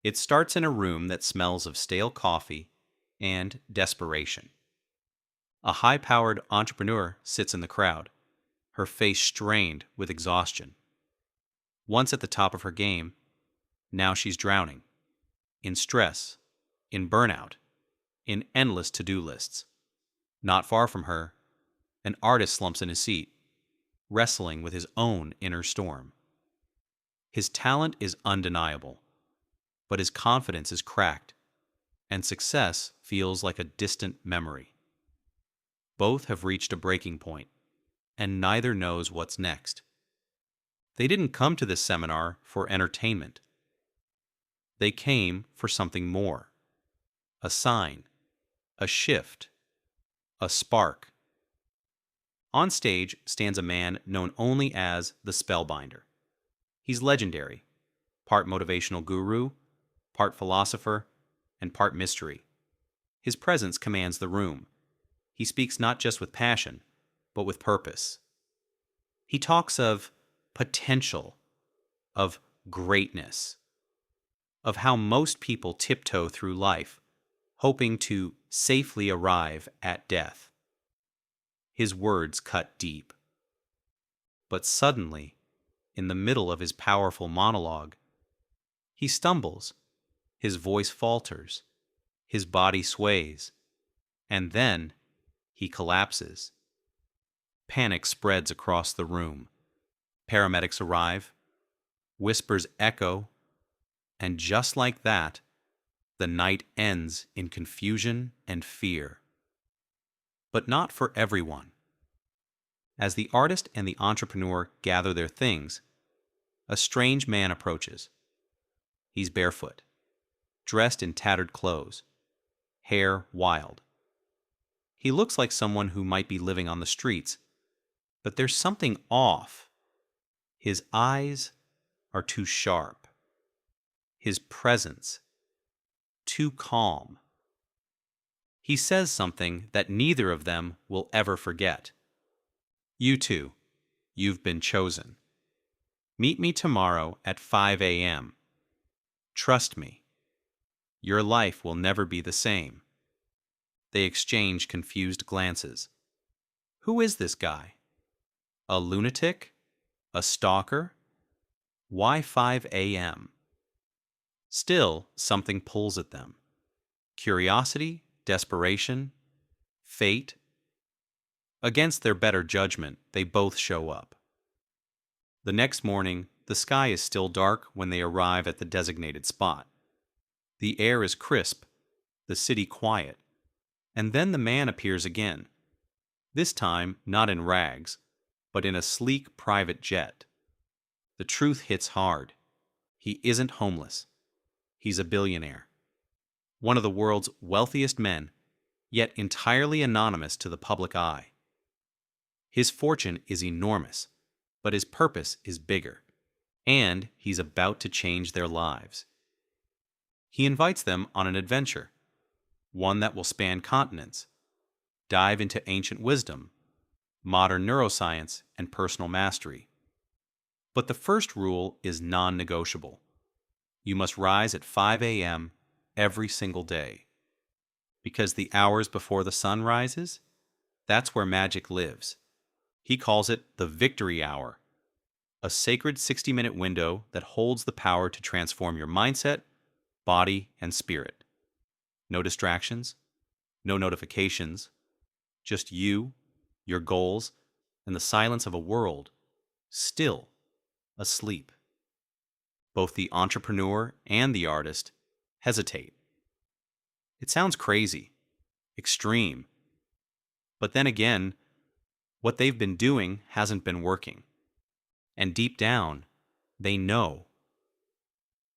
It starts in a room that smells of stale coffee and desperation. A high-powered entrepreneur sits in the crowd, her face strained with exhaustion. Once at the top of her game, now she's drowning. In stress, in burnout, in endless to-do lists. Not far from her, an artist slumps in his seat, wrestling with his own inner storm. His talent is undeniable, but his confidence is cracked, and success feels like a distant memory. Both have reached a breaking point, and neither knows what's next. They didn't come to this seminar for entertainment. They came for something more. A sign, a shift, a spark. On stage stands a man known only as the Spellbinder. He's legendary, part motivational guru, part philosopher, and part mystery. His presence commands the room. He speaks not just with passion, but with purpose. He talks of potential, of greatness, of how most people tiptoe through life, hoping to safely arrive at death. His words cut deep. But suddenly, in the middle of his powerful monologue, he stumbles, his voice falters, his body sways, and then he collapses. Panic spreads across the room. Paramedics arrive, whispers echo, and just like that, the night ends in confusion and fear. But not for everyone. As the artist and the entrepreneur gather their things, a strange man approaches. He's barefoot, dressed in tattered clothes, hair wild. He looks like someone who might be living on the streets, but there's something off. His eyes are too sharp. His presence too calm. He says something that neither of them will ever forget. You two, you've been chosen. Meet me tomorrow at 5 a.m. Trust me, your life will never be the same. They exchange confused glances. Who is this guy? A lunatic? A stalker? Why 5 a.m.? Still, something pulls at them. Curiosity, desperation, fate. Against their better judgment, they both show up. The next morning, the sky is still dark when they arrive at the designated spot. The air is crisp, the city quiet, and then the man appears again. This time, not in rags, but in a sleek private jet. The truth hits hard. He isn't homeless. He's a billionaire. One of the world's wealthiest men, yet entirely anonymous to the public eye. His fortune is enormous, but his purpose is bigger, and he's about to change their lives. He invites them on an adventure, one that will span continents, dive into ancient wisdom, modern neuroscience, and personal mastery. But the first rule is non-negotiable. You must rise at 5 a.m. every single day. Because the hours before the sun rises, that's where magic lives. He calls it the victory hour, a sacred 60-minute window that holds the power to transform your mindset, body, and spirit. No distractions, no notifications, just you, your goals, and the silence of a world still asleep. Both the entrepreneur and the artist hesitate. It sounds crazy, extreme, but then again, what they've been doing hasn't been working. And deep down, they know.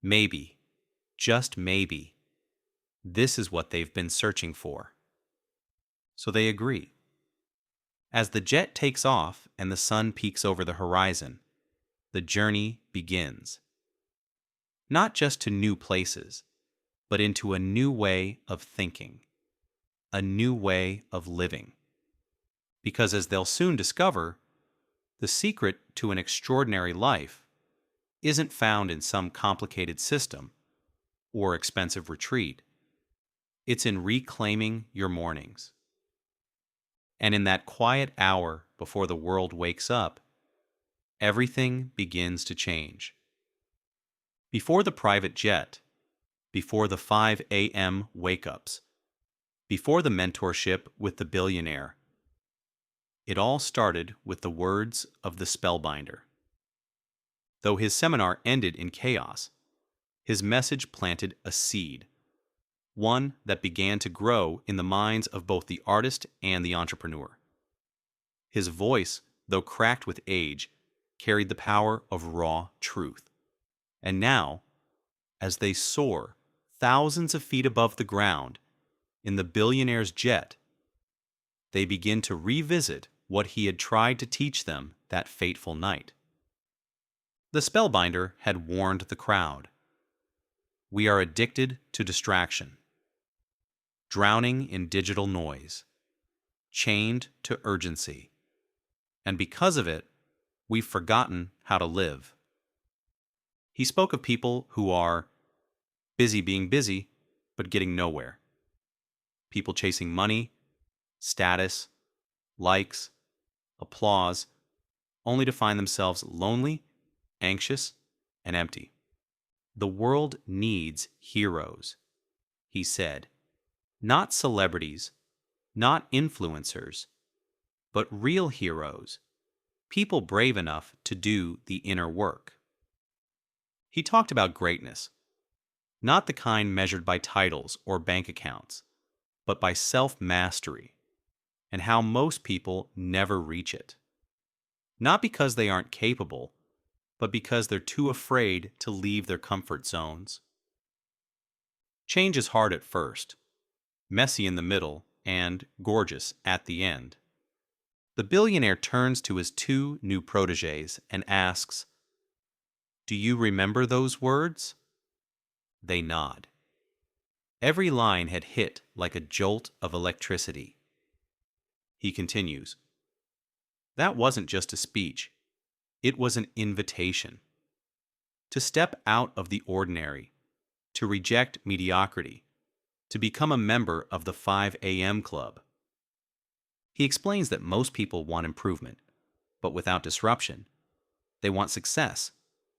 Maybe, just maybe, this is what they've been searching for. So they agree. As the jet takes off and the sun peeks over the horizon, the journey begins. Not just to new places, but into a new way of thinking, a new way of living. Because as they'll soon discover, the secret to an extraordinary life isn't found in some complicated system, or expensive retreat. It's in reclaiming your mornings. And in that quiet hour before the world wakes up, everything begins to change. Before the private jet, before the 5 a.m. wake-ups, before the mentorship with the billionaire, it all started with the words of the spellbinder. Though his seminar ended in chaos, his message planted a seed, one that began to grow in the minds of both the artist and the entrepreneur. His voice, though cracked with age, carried the power of raw truth. And now, as they soar thousands of feet above the ground in the billionaire's jet, they begin to revisit what he had tried to teach them that fateful night. The spellbinder had warned the crowd. We are addicted to distraction, drowning in digital noise, chained to urgency, and because of it, we've forgotten how to live. He spoke of people who are busy being busy, but getting nowhere. People chasing money, status, likes, applause, only to find themselves lonely, anxious, and empty. The world needs heroes, he said. Not celebrities, not influencers, but real heroes, people brave enough to do the inner work. He talked about greatness, not the kind measured by titles or bank accounts, but by self-mastery, and how most people never reach it. Not because they aren't capable, but because they're too afraid to leave their comfort zones. Change is hard at first, messy in the middle, and gorgeous at the end. The billionaire turns to his two new protégés and asks, "Do you remember those words?" They nod. Every line had hit like a jolt of electricity. He continues, "That wasn't just a speech. It was an invitation. To step out of the ordinary, to reject mediocrity, to become a member of the 5 a.m. club." He explains that most people want improvement, but without disruption. They want success,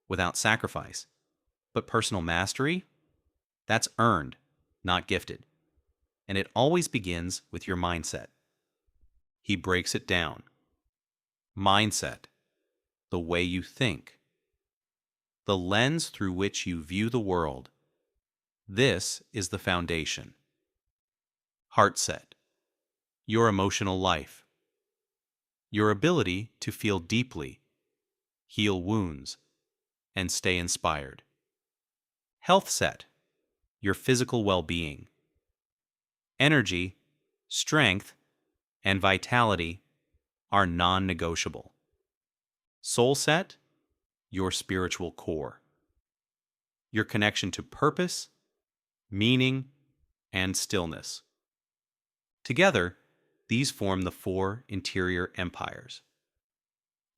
without sacrifice. But personal mastery? That's earned, not gifted. And it always begins with your mindset. He breaks it down. Mindset, the way you think, the lens through which you view the world. This is the foundation. Heartset, your emotional life, your ability to feel deeply, heal wounds, and stay inspired. Healthset, your physical well-being. Energy, strength, and vitality are non-negotiable. Soulset, your spiritual core. Your connection to purpose, meaning, and stillness. Together, these form the 4 interior empires.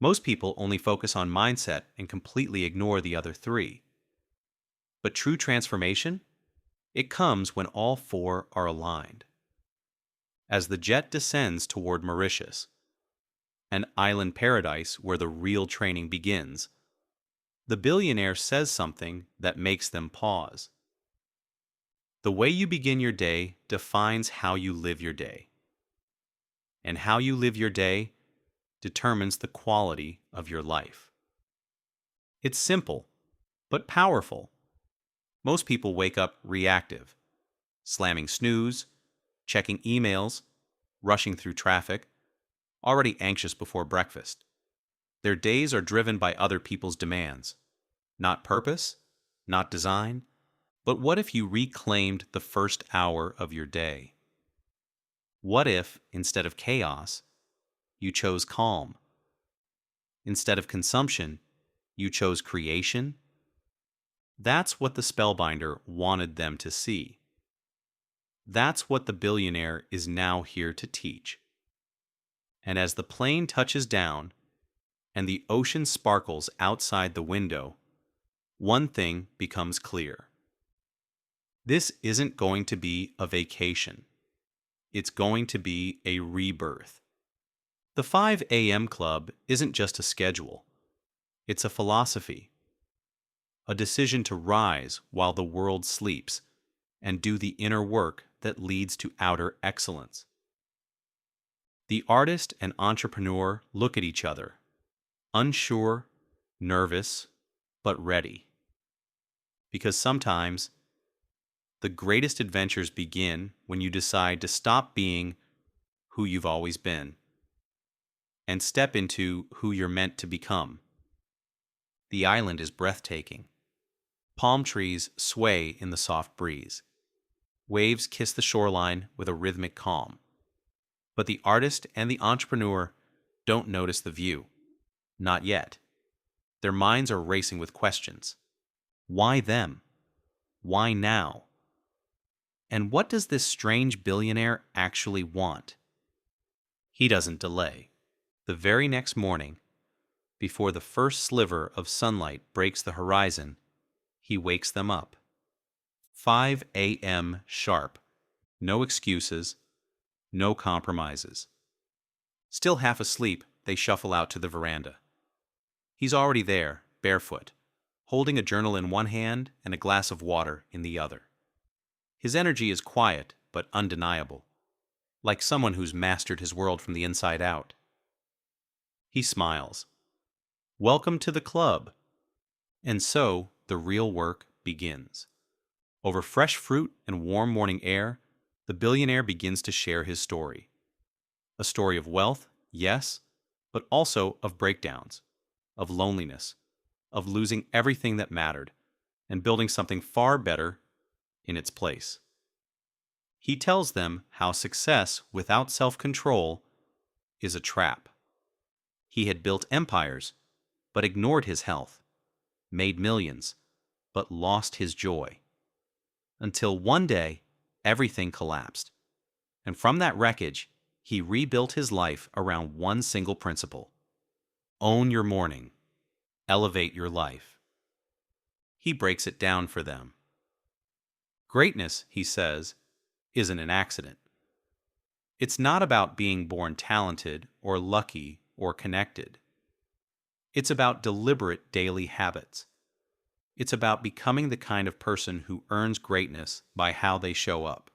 Most people only focus on mindset and completely ignore the other 3. But true transformation? It comes when all 4 are aligned. As the jet descends toward Mauritius, an island paradise where the real training begins, the billionaire says something that makes them pause. The way you begin your day defines how you live your day. And how you live your day determines the quality of your life. It's simple, but powerful. Most people wake up reactive, slamming snooze, checking emails, rushing through traffic, already anxious before breakfast. Their days are driven by other people's demands. Not purpose, not design, but what if you reclaimed the first hour of your day? What if, instead of chaos, you chose calm? Instead of consumption, you chose creation? That's what the spellbinder wanted them to see. That's what the billionaire is now here to teach. And as the plane touches down and the ocean sparkles outside the window, one thing becomes clear. This isn't going to be a vacation. It's going to be a rebirth. The 5 a.m. Club isn't just a schedule. It's a philosophy, a decision to rise while the world sleeps and do the inner work that leads to outer excellence. The artist and entrepreneur look at each other, unsure, nervous, but ready. Because sometimes the greatest adventures begin when you decide to stop being who you've always been and step into who you're meant to become. The island is breathtaking. Palm trees sway in the soft breeze. Waves kiss the shoreline with a rhythmic calm. But the artist and the entrepreneur don't notice the view. Not yet. Their minds are racing with questions. Why them? Why now? And what does this strange billionaire actually want? He doesn't delay. The very next morning, before the first sliver of sunlight breaks the horizon, he wakes them up. 5 a.m. sharp. No excuses, no compromises. Still half asleep, they shuffle out to the veranda. He's already there, barefoot, holding a journal in one hand and a glass of water in the other. His energy is quiet but undeniable, like someone who's mastered his world from the inside out. He smiles. Welcome to the club. And so the real work begins. Over fresh fruit and warm morning air, the billionaire begins to share his story. A story of wealth, yes, but also of breakdowns, of loneliness, of losing everything that mattered, and building something far better in its place. He tells them how success without self-control is a trap. He had built empires, but ignored his health, made millions, but lost his joy. Until one day, everything collapsed. And from that wreckage, he rebuilt his life around one single principle. Own your morning. Elevate your life. He breaks it down for them. Greatness, he says, isn't an accident. It's not about being born talented or lucky or connected. It's about deliberate daily habits. It's about becoming the kind of person who earns greatness by how they show up,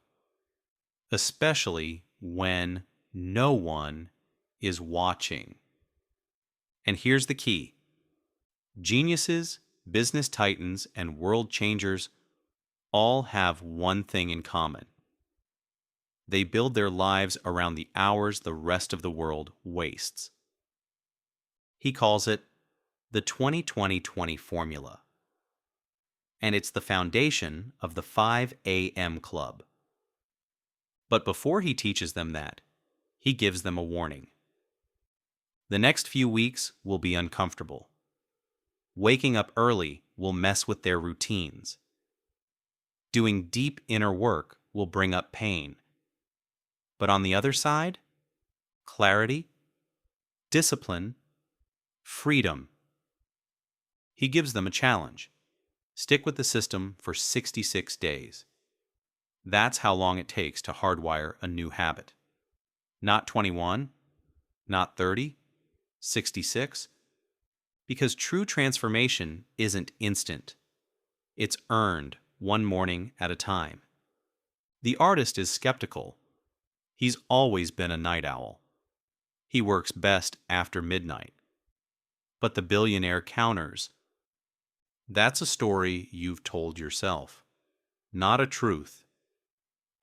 especially when no one is watching. And here's the key. Geniuses, business titans, and world changers all have one thing in common. They build their lives around the hours the rest of the world wastes. He calls it the 20-20-20 formula. And it's the foundation of the 5 a.m. Club. But before he teaches them that, he gives them a warning. The next few weeks will be uncomfortable. Waking up early will mess with their routines. Doing deep inner work will bring up pain. But on the other side, clarity, discipline, freedom. He gives them a challenge. Stick with the system for 66 days. That's how long it takes to hardwire a new habit. Not 21, not 30, 66. Because true transformation isn't instant. It's earned one morning at a time. The artist is skeptical. He's always been a night owl. He works best after midnight. But the billionaire counters. That's a story you've told yourself, not a truth.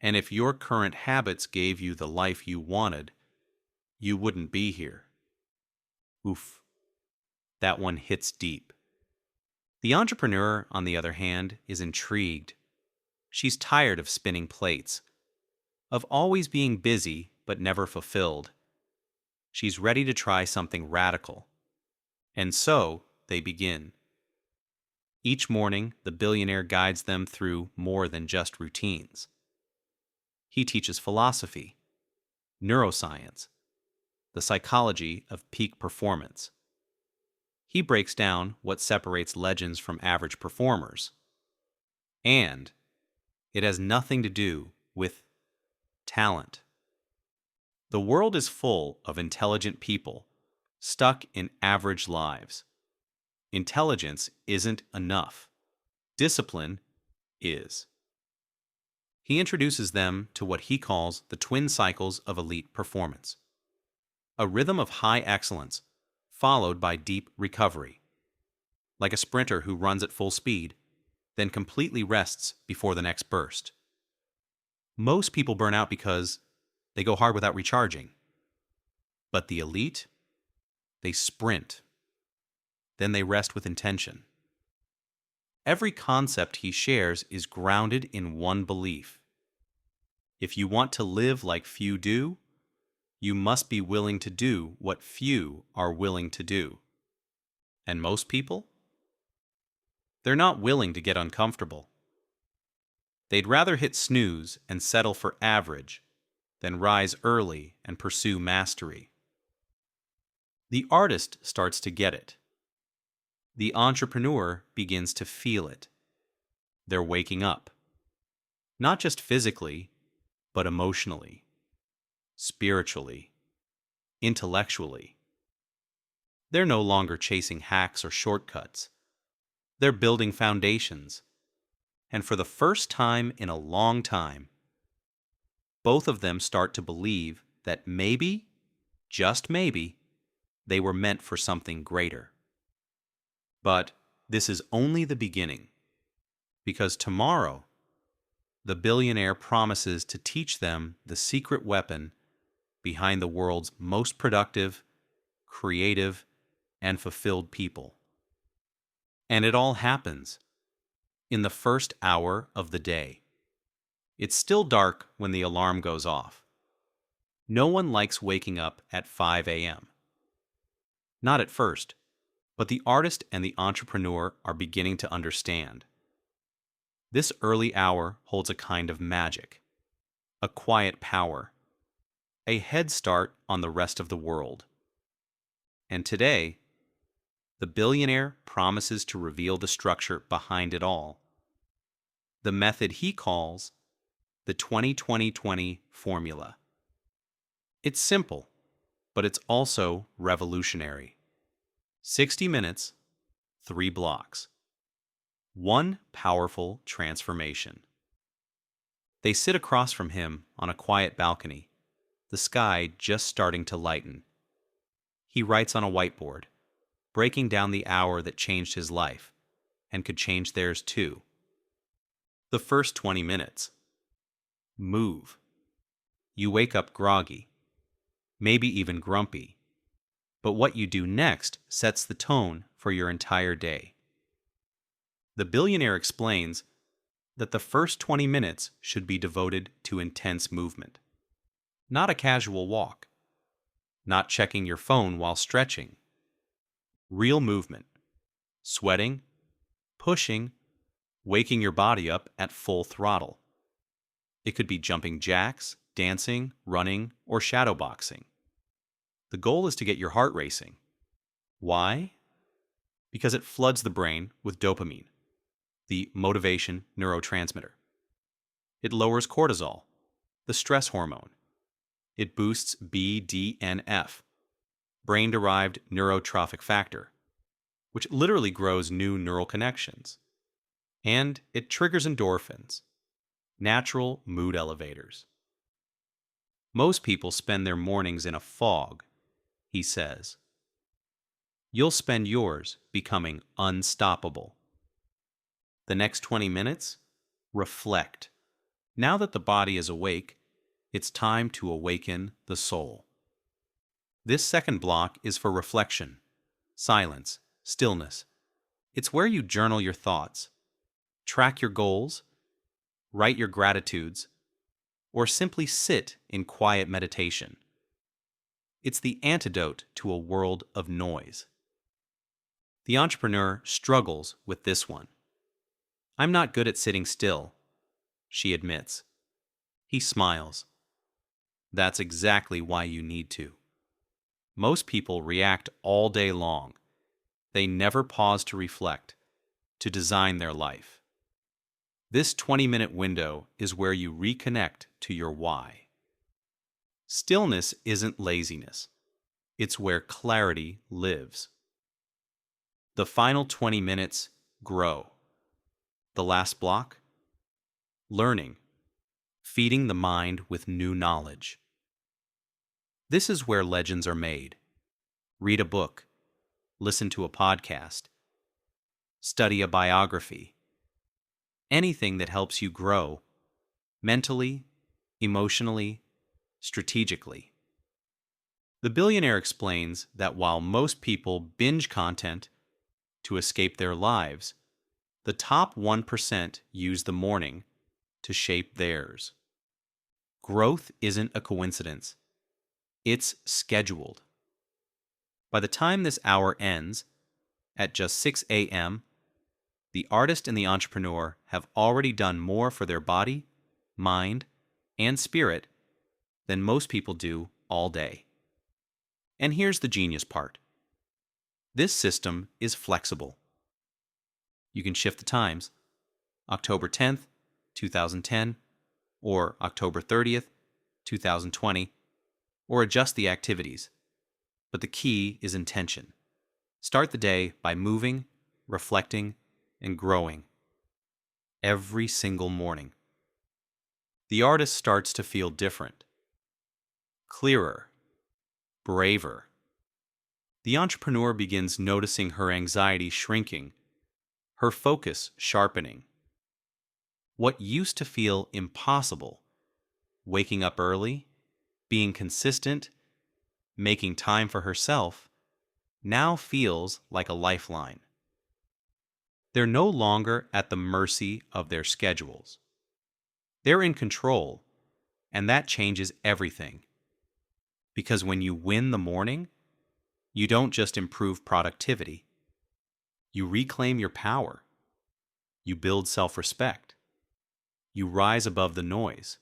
And if your current habits gave you the life you wanted, you wouldn't be here. Oof. That one hits deep. The entrepreneur, on the other hand, is intrigued. She's tired of spinning plates, of always being busy but never fulfilled. She's ready to try something radical. And so they begin. Each morning, the billionaire guides them through more than just routines. He teaches philosophy, neuroscience, the psychology of peak performance. He breaks down what separates legends from average performers. And It has nothing to do with talent. The world is full of intelligent people stuck in average lives. Intelligence isn't enough. Discipline is. He introduces them to what he calls the twin cycles of elite performance. A rhythm of high excellence, followed by deep recovery. Like a sprinter who runs at full speed, then completely rests before the next burst. Most people burn out because they go hard without recharging. But the elite, they sprint. Then they rest with intention. Every concept he shares is grounded in one belief. If you want to live like few do, you must be willing to do what few are willing to do. And most people? They're not willing to get uncomfortable. They'd rather hit snooze and settle for average than rise early and pursue mastery. The artist starts to get it. The entrepreneur begins to feel it. They're waking up. Not just physically, but emotionally, spiritually, intellectually. They're no longer chasing hacks or shortcuts. They're building foundations. And for the first time in a long time, both of them start to believe that maybe, just maybe, they were meant for something greater. But this is only the beginning, because tomorrow, the billionaire promises to teach them the secret weapon behind the world's most productive, creative, and fulfilled people. And it all happens in the first hour of the day. It's still dark when the alarm goes off. No one likes waking up at 5 a.m. Not at first, but the artist and the entrepreneur are beginning to understand. This early hour holds a kind of magic, a quiet power, a head start on the rest of the world. And today, the billionaire promises to reveal the structure behind it all, the method he calls the 20-20-20 formula. It's simple, but it's also revolutionary. 60 minutes, 3 blocks. One powerful transformation. They sit across from him on a quiet balcony, the sky just starting to lighten. He writes on a whiteboard, breaking down the hour that changed his life, and could change theirs too. The first 20 minutes. Move. You wake up groggy, maybe even grumpy, but what you do next sets the tone for your entire day. The billionaire explains that the first 20 minutes should be devoted to intense movement, not a casual walk, not checking your phone while stretching. Real movement, sweating, pushing, waking your body up at full throttle. It could be jumping jacks, dancing, running, or shadowboxing. The goal is to get your heart racing. Why? Because it floods the brain with dopamine, the motivation neurotransmitter. It lowers cortisol, the stress hormone. It boosts BDNF, brain-derived neurotrophic factor, which literally grows new neural connections. And it triggers endorphins, natural mood elevators. Most people spend their mornings in a fog, he says. You'll spend yours becoming unstoppable. The next 20 minutes? Reflect. Now that the body is awake, it's time to awaken the soul. This second block is for reflection, silence, stillness. It's where you journal your thoughts, track your goals, write your gratitudes, or simply sit in quiet meditation. It's the antidote to a world of noise. The entrepreneur struggles with this one. I'm not good at sitting still, she admits. He smiles. That's exactly why you need to. Most people react all day long. They never pause to reflect, to design their life. This 20-minute window is where you reconnect to your why. Stillness isn't laziness. It's where clarity lives. The final 20 minutes, grow. The last block, learning, feeding the mind with new knowledge. This is where legends are made. Read a book, listen to a podcast, study a biography. Anything that helps you grow mentally, emotionally, strategically. The billionaire explains that while most people binge content to escape their lives, the top 1% use the morning to shape theirs. Growth isn't a coincidence. It's scheduled. By the time this hour ends, at just 6 a.m., the artist and the entrepreneur have already done more for their body, mind, and spirit than most people do all day. And here's the genius part. This system is flexible. You can shift the times, October 10th, 2010, or October 30th, 2020, or adjust the activities. But the key is intention. Start the day by moving, reflecting, and growing. Every single morning. The artist starts to feel different, clearer, braver. The entrepreneur begins noticing her anxiety shrinking, her focus sharpening. What used to feel impossible, waking up early, being consistent, making time for herself, now feels like a lifeline. They're no longer at the mercy of their schedules. They're in control, and that changes everything. Because when you win the morning, you don't just improve productivity. You reclaim your power. You build self-respect. You rise above the noise.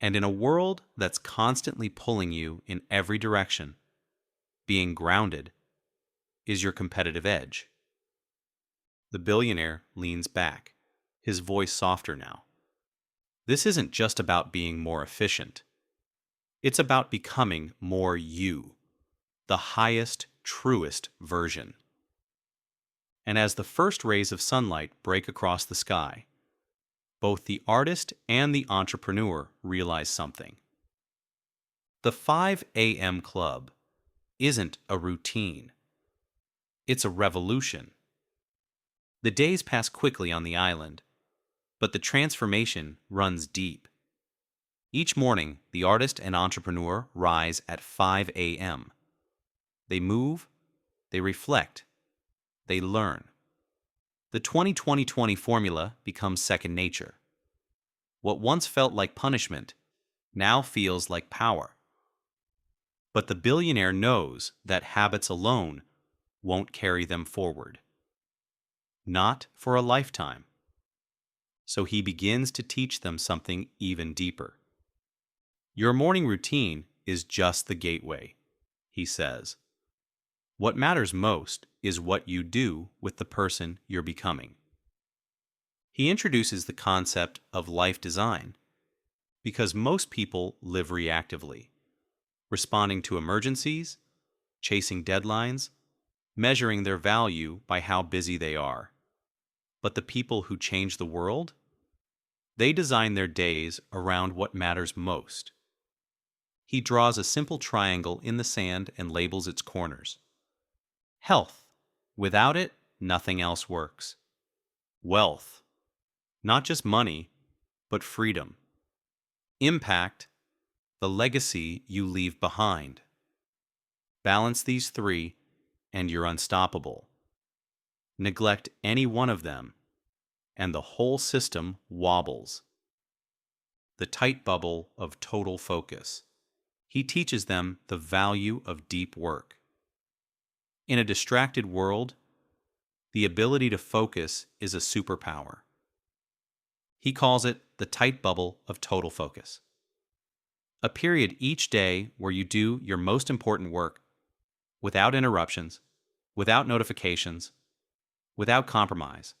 And in a world that's constantly pulling you in every direction, being grounded is your competitive edge. The billionaire leans back, his voice softer now. This isn't just about being more efficient. It's about becoming more you, the highest, truest version. And as the first rays of sunlight break across the sky, both the artist and the entrepreneur realize something. The 5 a.m. club isn't a routine. It's a revolution. The days pass quickly on the island, but the transformation runs deep. Each morning, the artist and entrepreneur rise at 5 a.m. They move, they reflect, they learn. The 20-20-20 formula becomes second nature. What once felt like punishment now feels like power. But the billionaire knows that habits alone won't carry them forward. Not for a lifetime. So he begins to teach them something even deeper. Your morning routine is just the gateway, he says. What matters most is what you do with the person you're becoming. He introduces the concept of life design because most people live reactively, responding to emergencies, chasing deadlines, measuring their value by how busy they are. But the people who change the world, they design their days around what matters most. He draws a simple triangle in the sand and labels its corners. Health. Without it, nothing else works. Wealth. Not just money, but freedom. Impact. The legacy you leave behind. Balance these three, and you're unstoppable. Neglect any one of them, and the whole system wobbles. The tight bubble of total focus. He teaches them the value of deep work. In a distracted world, the ability to focus is a superpower. He calls it the tight bubble of total focus. A period each day where you do your most important work without interruptions, without notifications, without compromise.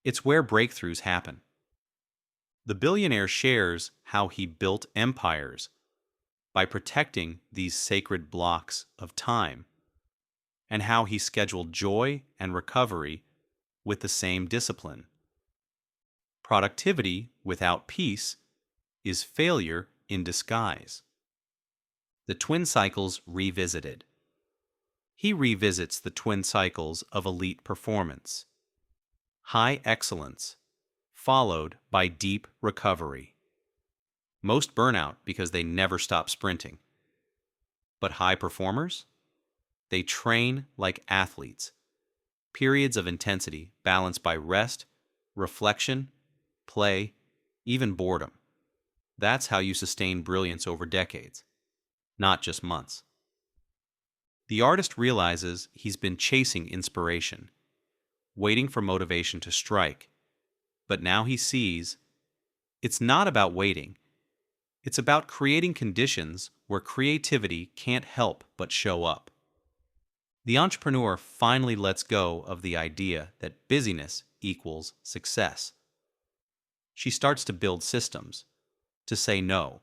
It's where breakthroughs happen. The billionaire shares how he built empires by protecting these sacred blocks of time, and how he scheduled joy and recovery with the same discipline. Productivity without peace is failure in disguise. The twin cycles revisited. He revisits the twin cycles of elite performance. High excellence, followed by deep recovery. Most burn out because they never stop sprinting. But high performers? They train like athletes. Periods of intensity balanced by rest, reflection, play, even boredom. That's how you sustain brilliance over decades, not just months. The artist realizes he's been chasing inspiration, waiting for motivation to strike. But now he sees it's not about waiting. It's about creating conditions where creativity can't help but show up. The entrepreneur finally lets go of the idea that busyness equals success. She starts to build systems, to say no,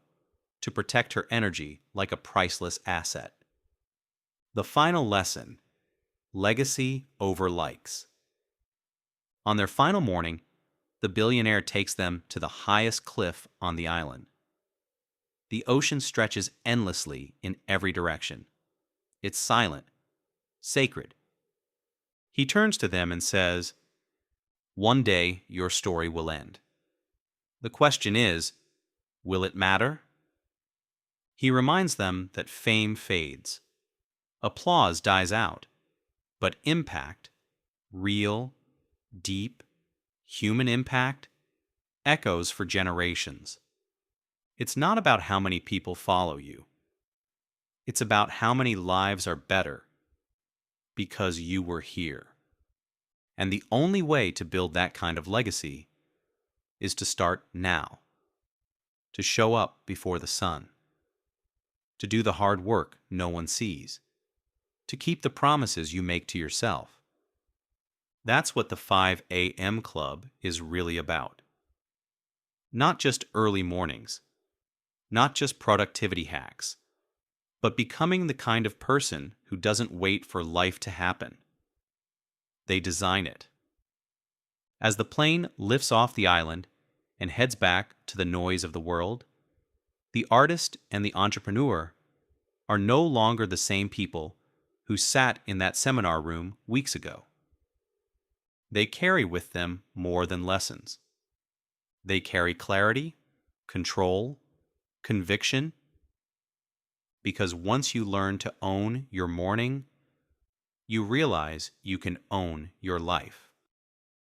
to protect her energy like a priceless asset. The final lesson: legacy over likes. On their final morning, the billionaire takes them to the highest cliff on the island. The ocean stretches endlessly in every direction. It's silent, sacred. He turns to them and says, "One day your story will end. The question is, will it matter?" He reminds them that fame fades. Applause dies out. But impact, real, deep, human impact, echoes for generations. It's not about how many people follow you. It's about how many lives are better because you were here. And the only way to build that kind of legacy is to start now, to show up before the sun, to do the hard work no one sees, to keep the promises you make to yourself. That's what the 5 a.m. Club is really about. Not just early mornings, not just productivity hacks, but becoming the kind of person who doesn't wait for life to happen. They design it. As the plane lifts off the island and heads back to the noise of the world, the artist and the entrepreneur are no longer the same people who sat in that seminar room weeks ago. They carry with them more than lessons. They carry clarity, control, conviction, because once you learn to own your morning, you realize you can own your life.